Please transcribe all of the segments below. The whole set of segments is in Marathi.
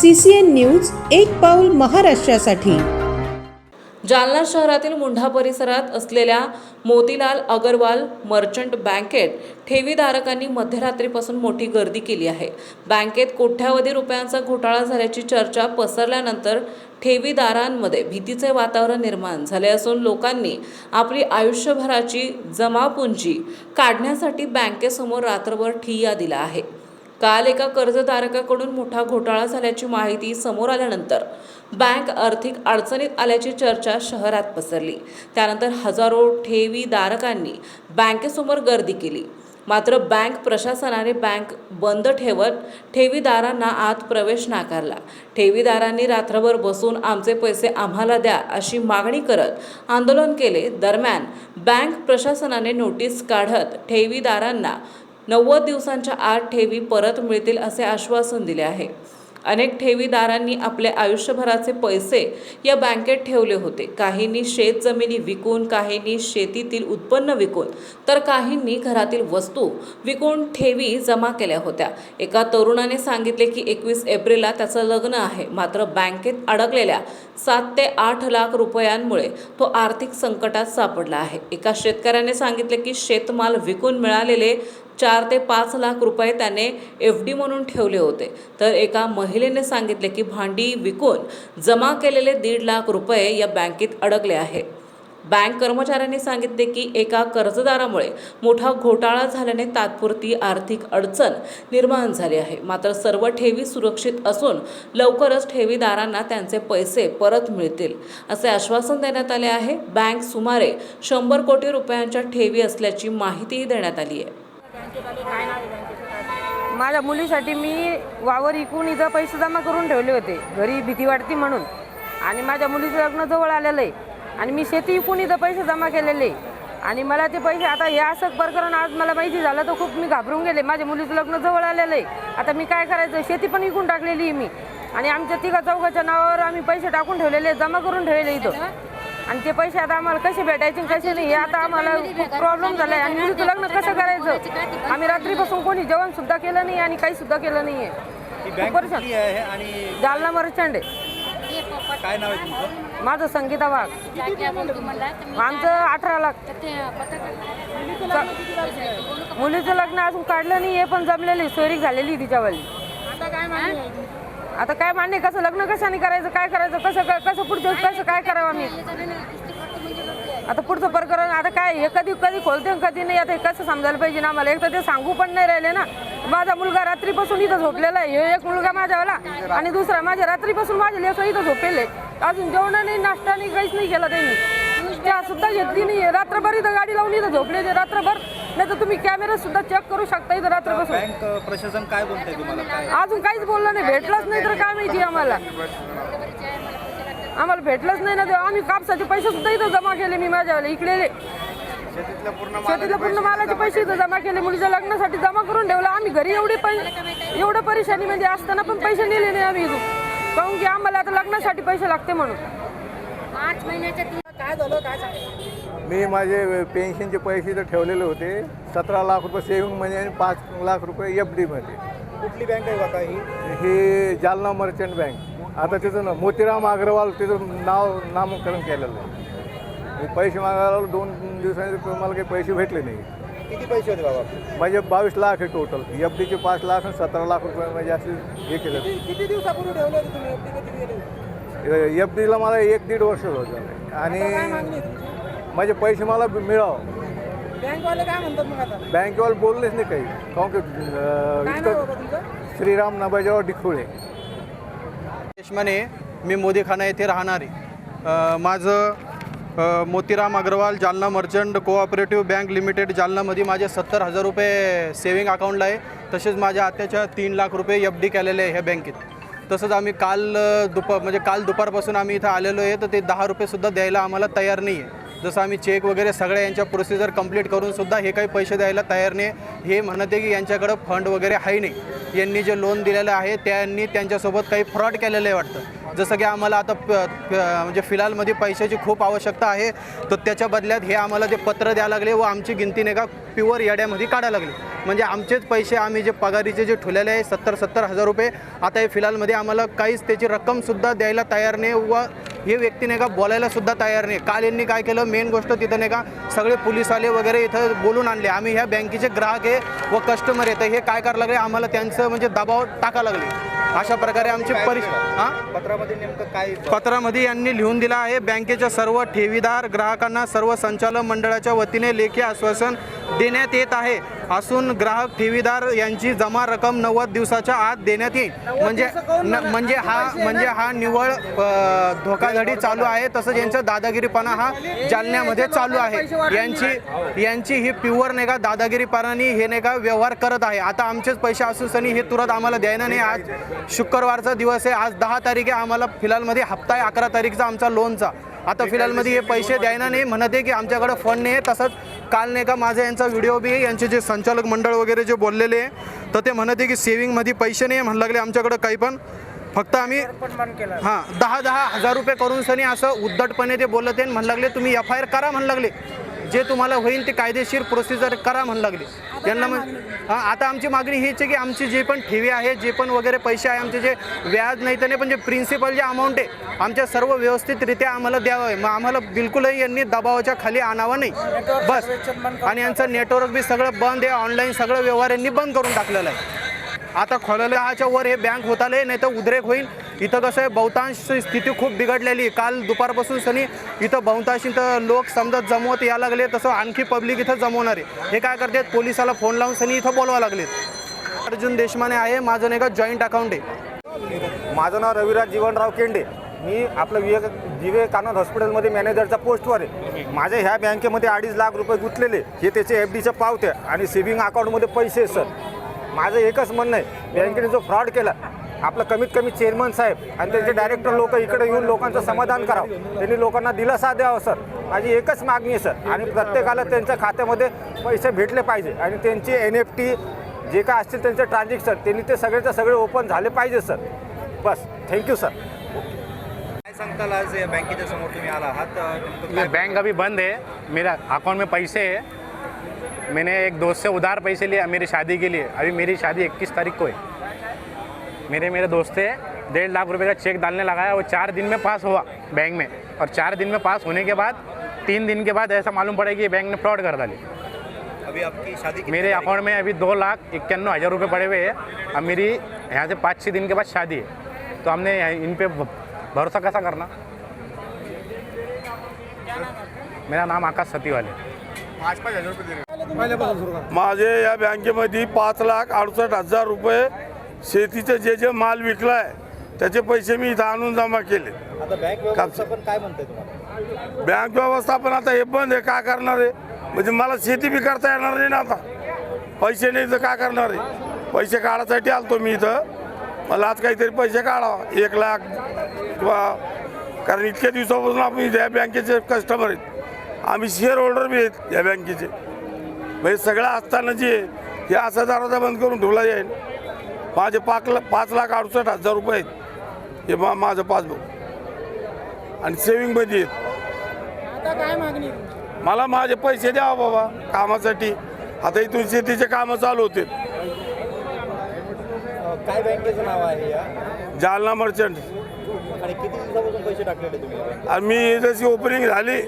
CCN न्यूज एक पाऊल महाराष्ट्रासाठी। जालना शहरातील मुंढा परिसरात असलेल्या मोतीलाल अगरवाल मर्चंट बँकेत ठेवीधारकांनी मध्यरात्रीपासून मोठी गर्दी केली आहे। बँकेत कोट्यावधी रुपयांचा घोटाळा झाल्याची चर्चा पसरल्यानंतर ठेवीदारांमध्ये भीतीचे वातावरण निर्माण झाले असून लोकांनी आपली आयुष्यभराची जमापुंजी काढण्यासाठी बँकेसमोर रात्रभर ठिय्या दिला आहे। काल एका कर्जधारकाकडून मोठा घोटाळा झाल्याची माहिती समोर आल्यानंतर बँक आर्थिक अडचणीत आल्याची चर्चा शहरात पसरली। त्यानंतर हजारो ठेवीधारकांनी बँकेसमोर गर्दी केली। मात्र बँक प्रशासनाने बँक बंद ठेवत ठेवीदारांना आत प्रवेश नाकारला। ठेवीदारांनी रात्रभर बसून आमचे पैसे आम्हाला द्या अशी मागणी करत आंदोलन केले। दरम्यान बँक प्रशासनाने नोटीस काढत ठेवीदारांना 90 दिवसांच्या आत ठेवी परत मिळतील असे आश्वासन दिले आहे। अनेक ठेवीदारांनी आपले आयुष्यभराचे पैसे या बँकेत ठेवले होते। काहींनी शेतजमिनी विकून, काहींनी शेतीतील उत्पन्न विकून, तर काहींनी घरातील वस्तू विकून ठेवी जमा केल्या होत्या। एका तरुणाने सांगितले की 21 एप्रिलला त्याचं लग्न आहे, मात्र बँकेत अडकलेल्या 7 ते 8 लाख रुपयांमुळे तो आर्थिक संकटात सापडला आहे। एका शेतकऱ्याने सांगितले की शेतमाल विकून मिळालेले 4 ते 5 लाख रुपये त्याने FD म्हणून ठेवले होते, तर एका महिलेने सांगितले की भांडी विकून जमा केलेले 1.5 लाख रुपये या बँकेत अडकले आहे। बँक कर्मचाऱ्यांनी सांगितले की एका कर्जदारामुळे मोठा घोटाळा झाल्याने तात्पुरती आर्थिक अडचण निर्माण झाली आहे। मात्र सर्व ठेवी सुरक्षित असून लवकरच ठेवीदारांना त्यांचे पैसे परत मिळतील असे आश्वासन देण्यात आले आहे। बँक सुमारे 100 कोटी रुपयांच्या ठेवी असल्याची माहितीही देण्यात आली आहे। माझ्या मुलीसाठी मी वावर विकून इथं पैसे जमा करून ठेवले होते, घरी भीती वाटते म्हणून। आणि माझ्या मुलीचं लग्न जवळ आलेलं आहे आणि मी शेती विकून इथं पैसे जमा केलेले आणि मला ते पैसे आता हे असं प्रकरण आज मला माहिती झालं तर खूप मी घाबरून गेले। माझ्या मुलीचं लग्न जवळ आलेलं आहे, आता मी काय करायचं? शेती पण विकून टाकलेली आहे मी आणि आमच्या तिघा चौघाच्या नावावर आम्ही पैसे टाकून ठेवलेले, जमा करून ठेवले इथं। आणि ते पैसे आता आम्हाला कसे भेटायचे कसे नाही हे आता आम्हाला खूप प्रॉब्लेम झाला आहे। आणि मुलीचं लग्न कसं करायचं? आम्ही रात्रीपासून कोणी जेवण सुद्धा केलं नाही आणि काही सुद्धा केलं नाही आहे। जालना मर्चंट आहे। काय नाव आहे तुमचं? माझं संगीता वाघ। आमचं 18 लाख। मुलीचं लग्न अजून काढलं नाही आहे, पण जमलेली सोयरीक झालेली तिच्यावाली। आता काय मान्य? कसं लग्न कशाने करायचं? काय करायचं? कसं पुढचं कसं काय करावं आम्ही? आता पुढचं प्रकरण आता काय हे कधी खोलते कधी नाही, आता हे कसं समजायला पाहिजे ना आम्हाला? एक तर ते सांगू पण नाही राहिले ना। माझा मुलगा रात्रीपासून इथं झोपलेला आहे, हे एक मुलगा माझ्यावाला आणि दुसरा माझ्या रात्रीपासून माझे लेकरं इथं झोपलेले, अजून जेवण नाही, नाश्ता नाही, काहीच नाही केला त्यांनी, त्या सुद्धा घेतली नाही। रात्रभर इथं गाडी लावून इथं झोपलेले रात्रभर, नाही तर तुम्ही कॅमेरा सुद्धा चेक करू शकता इथं रात्रपासून। बँक प्रशासन काय बोलतंय तुम्हाला? अजून काहीच बोललं नाही, भेटलंच नाही तर काय माहिती आम्हाला भेटलंच नाही ना। ते आम्ही कापसाचे पैसे सुद्धा इथं जमा केले, मी माझ्यावाले इकलेले शेतीतल्या पूर्ण मालाचे पैसे इथं जमा केले, मुलीच्या लग्नासाठी जमा करून ठेवलं आम्ही घरी। एवढं परेशानी म्हणजे असताना पण पैसे नेले नाही आम्ही इथून, काहून की आम्हाला आता लग्नासाठी पैसे लागते म्हणून। 8 महिन्याच्या काय झालं? काय सांगितलं? मी माझे पेन्शनचे पैसे तर ठेवलेले होते, 17 लाख रुपये सेव्हिंगमध्ये आणि 5 लाख रुपये FD मध्ये। कुठली बँक आहे बाबा ही? हे जालना मर्चंट बँक। आता त्याचं ना मोतीराम अग्रवाल त्याचं नामकरण केलेलं आहे। पैसे मागायला 2 दिवसांनी मला काही पैसे भेटले नाही। किती पैसे होते बाबा? माझे 22 लाख आहे टोटल, FDचे 5 लाख आणि 17 लाख रुपये म्हणजे असे हे केलं। किती दिवसापूर्वी ठेवले होते तुम्ही? FD कधी गेले? FDला मला 1-1.5 वर्ष होतं आणि माझे पैसे मला मिळावं। बँकवाले काय म्हणतात मग आता? बँकेवाले बोललेच नाही काही, काहून की श्रीराम नबाजीराव डिखोळे। देशमाने, मी मोदीखाना येथे राहणार आहे। माझं Motiram Agarwal Jalna merchant cooperative bank limited जालनामध्ये माझे 70,000 रुपये सेविंग अकाउंटला आहे। तसेच माझ्या आत्याच्या 3 लाख रुपये FD केलेले आहे ह्या बँकेत। तसंच आम्ही काल दुपारपासून आम्ही इथं आलेलो आहे, तर ते 10 रुपयेसुद्धा द्यायला आम्हाला तयार नाही आहे। जसं आम्ही चेक वगैरे सगळ्या यांच्या प्रोसिजर कंप्लीट करूनसुद्धा हे काही पैसे द्यायला तयार नाही। हे म्हणते की यांच्याकडं फंड वगैरे आहे नाही, यांनी जे लोन दिलेलं आहे त्यांनी त्यांच्यासोबत काही फ्रॉड केलेलं आहे वाटतं। जसं की आम्हाला आता म्हणजे फिलहालमध्ये पैशाची खूप आवश्यकता आहे, तर त्याच्या बदल्यात हे आम्हाला ते पत्र द्यायला लागले व आमची गिनती नाही का प्युअर याड्यामध्ये काढायला लागले। म्हणजे आमचेच पैसे आम्ही जे पगारीचे जे ठेवलेले आहे 70 हजार रुपये, आता हे फिलहालमध्ये आम्हाला काहीच त्याची रक्कमसुद्धा द्यायला तयार नाही व हे व्यक्ती नाही का बोलायला सुद्धा तयार नाही. काल यांनी काय केलं, मेन गोष्ट तिथं नाही का सगळे पोलीस आले वगैरे इथं बोलून आणले. आम्ही ह्या बँकेचे ग्राहक आहे व कस्टमर आहे, तर हे काय करायला लागले, आम्हाला त्यांचं म्हणजे दबाव टाका लागले. अशा प्रकारे आमची पत्रामध्ये नेमकं काय पत्रामध्ये यांनी लिहून दिलं आहे, बँकेच्या सर्व ठेवीदार ग्राहकांना सर्व संचालक मंडळाच्या वतीने लेखी आश्वासन देण्यात येत आहे असून ग्राहक ठेवीदार यांची जमा रक्कम 90 दिवसाच्या आत देण्यात येईल. म्हणजे हा निव्वळ धोकाधडी चालू आहे. तसंच यांचा दादागिरीपणा हा जालन्यामध्ये चालू आहे. यांची ही प्युअर नाही का दादागिरीपणाने हे नाही का व्यवहार करत आहे. आता आमचेच पैसे असून हे तुरंत आम्हाला द्यायला नाही. आज शुक्रवारचा दिवस आहे, आज 10 तारीख आहे, आम्हाला फिलहालमध्ये हप्ता आहे 11 तारीखचा आमचा लोनचा. आता फिलहालमध्ये हे पैसे द्यायला नाही म्हणत आहे की आमच्याकडे फंड नाही आहे. तसंच काल नाही का माझा यांचा व्हिडिओ बी आहे, यांचे जे संचालक मंडळ वगैरे जे बोललेले आहे तर ते म्हणत आहे की सेविंगमध्ये पैसे नाही म्हणू लागले आमच्याकडे काही पण, फक्त आम्ही 10 हजार रुपये करून सनी असं उद्धटपणे ते बोलत आहे. म्हणू लागले तुम्ही FIR करा म्हणू लागले, जे तुम्हाला होईल ते कायदेशीर प्रोसिजर करा म्हणू लागले त्यांना. आता आमची मागणी हीच आहे की आमची जे पण ठेवी आहे, जे पण वगैरे पैसे आहे, आमचे जे व्याज नाही तर नाही पण जे प्रिन्सिपल जे अमाऊंट आहे आमच्या सर्व व्यवस्थितरित्या आम्हाला द्यावं आहे. मग आम्हाला बिलकुलही यांनी दबावाच्या खाली आणावं नाही बस. आणि यांचं नेटवर्क बी सगळं बंद आहे, ऑनलाईन सगळं व्यवहार यांनी बंद करून टाकलेलं आहे. आता खोलल्याच्या वर हे बँक होत आले, नाही तर उद्रेक होईल. इथं कसं आहे, बहुतांश स्थिती खूप बिघडलेली. काल दुपारपासून सनी इथं बहुतांश इथं लोक समजा जमवत यायला लागले, तसं आणखी पब्लिक इथं जमवणार आहे. हे काय करतात, पोलिसाला फोन लावून सनी इथं बोलवा लागलेत. अर्जुन देशमाने आहे, माझं नाही का जॉईंट अकाउंट आहे. माझं नाव रविराज जीवनराव केंडे. मी आपलं विवेकानंद हॉस्पिटलमध्ये मॅनेजरच्या पोस्टवर आहे. माझ्या ह्या बँकेमध्ये 2.5 लाख रुपये गुंतलेले, हे त्याचे FDचे पावते आणि सेव्हिंग अकाउंटमध्ये पैसे सर. माझं एकच म्हणणं आहे, बँकेने जो फ्रॉड केला, आपलं कमीत कमी चेअरमन साहेब आणि त्यांचे डायरेक्टर लोक इकडे येऊन लोकांचं समाधान करावं, त्यांनी लोकांना दिलासा द्यावा सर. माझी एकच मागणी आहे सर. आणि प्रत्येकाला त्यांच्या खात्यामध्ये पैसे भेटले पाहिजे आणि त्यांची NFT जे काय असतील त्यांचे ट्रान्झॅक्शन त्यांनी ते सगळेचे सगळे ओपन झाले पाहिजे सर. बस, थँक्यू सर. काय सांगताल, आज या बँकेच्या समोर तुम्ही आला आहात? बैंक अभी बंद है, मेरा अकाउंट में पैसे है. मैंने एक दोस्त से उधार पैसे लिए मेरी शादी के लिए. अभी मेरी शादी 21 तारीख को है. मेरे दोस्त से 1.5 लाख रुपए का चेक डालने लगाया, वो 4 दिन में पास हुआ बैंक में. और 4 दिन में पास होने के बाद 3 दिन के बाद ऐसा मालूम पड़ा कि बैंक ने फ्रॉड कर डाली. अभी आपकी शादी मेरे अकाउंट में अभी 2,91,000 रुपये पड़े हुए हैं. अब मेरी यहाँ से 5-6 दिन के बाद शादी है, तो हमने इन पे भरोसा कैसा करना. मेरा नाम आकाश सतीवाले. माझे या बँकेमध्ये 5,68,000 रुपये शेतीचे जे माल विकलाय त्याचे पैसे मी इथं आणून जमा केले. आता बँक व्यवस्थापन काय म्हणते तुम्हाला? बँक व्यवस्थापन आता हे बंद आहे, काय करणार आहे. म्हणजे मला शेती बी करता येणार नाही ना, आता पैसे नाही तर काय करणार आहे. पैसे काढायसाठी आलतो मी इथं, मला आज काहीतरी पैसे काढावा 1 लाख किंवा, कारण इतक्या दिवसापासून आपण या बँकेचे कस्टमर आहेत, आम्ही शेअर होल्डर बी आहेत या बँकेचे. म्हणजे सगळं असताना जे हे असा दरवाजा बंद करून ठेवला जाईल. माझे 5,68,000 रुपये आहेत, हे माझं पासबुक आणि सेविंगमध्ये आहेत. आता काय मागणी? मला माझे पैसे द्यावा बाबा कामासाठी. आता इथून शेतीचे कामं चालू होते. काय बँकेचं नाव आहे या? जालना मर्चंट. आणि किती दिवसापासून पैसे टाकलेले तुम्ही? आणि मी जशी ओपनिंग झाली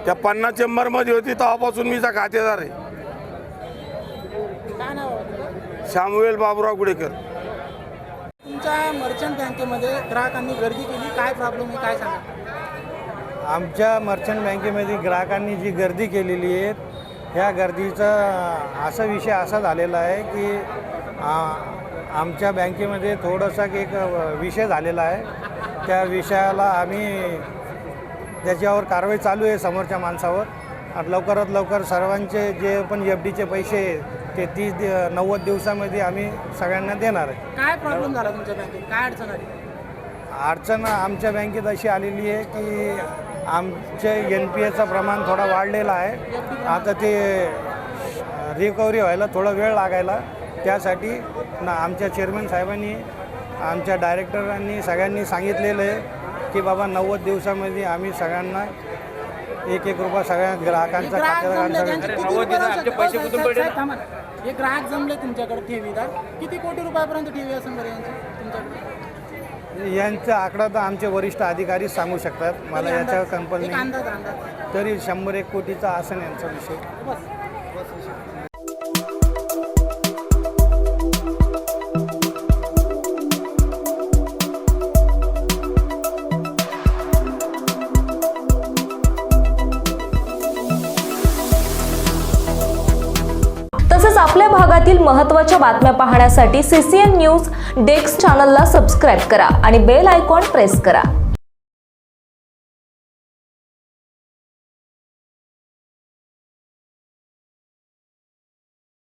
त्या 50 चेंबरमध्ये होती तेव्हापासून मीचा खातेदार आहे. शामुवेल बाबूराव गुडेकर. तुमच्या मर्चंट बँकेमध्ये ग्राहकांनी गर्दी केली, काय प्रॉब्लेम आहे, काय सांगा? आमच्या मर्चंट बँकेमध्ये ग्राहकांनी जी गर्दी केलेली आहे, ह्या गर्दीचा असा विषय असा झालेला आहे की आमच्या बँकेमध्ये थोडासा एक विषय झालेला आहे. त्या विषयाला आम्ही त्याच्यावर कारवाई चालू आहे समोरच्या माणसावर. लवकरात लवकर सर्वांचे जे पण FDचे पैसे ते 90 दिवसामध्ये आम्ही सगळ्यांना देणार आहे. काय प्रॉब्लेम झाला तुमच्या बँकेत, काय अडचण आली? अडचण आमच्या बँकेत अशी आलेली आहे की आमचे NPAचं प्रमाण थोडा वाढलेलं आहे. आता ते रिकव्हरी व्हायला थोडा वेळ लागायला, त्यासाठी आमच्या चेअरमन साहेबांनी आमच्या डायरेक्टरांनी सगळ्यांनी सांगितलेलं आहे की बाबा 90 दिवसामध्ये आम्ही सगळ्यांना 1-1 रुपया सगळ्या ग्राहकांचा खात्यावर. हे ग्राहक जमले तुमच्याकडे ठेवीदार, किती कोटी रुपयापर्यंत ठेवी असेल बरं यांची तुमच्याकडे? यांचा आकडा तर आमचे वरिष्ठ अधिकारी सांगू शकतात, मला तरी याच्या अंदाज, कंपनी एक अंदाज तरी 100-1 कोटीचा असेल यांचा विषय. बस. तसंच आपल्या भागातील महत्त्वाच्या बातम्या पाहण्यासाठी CCN न्यूज डेस्क चॅनलला सबस्क्राईब करा आणि बेल आयकॉन प्रेस करा.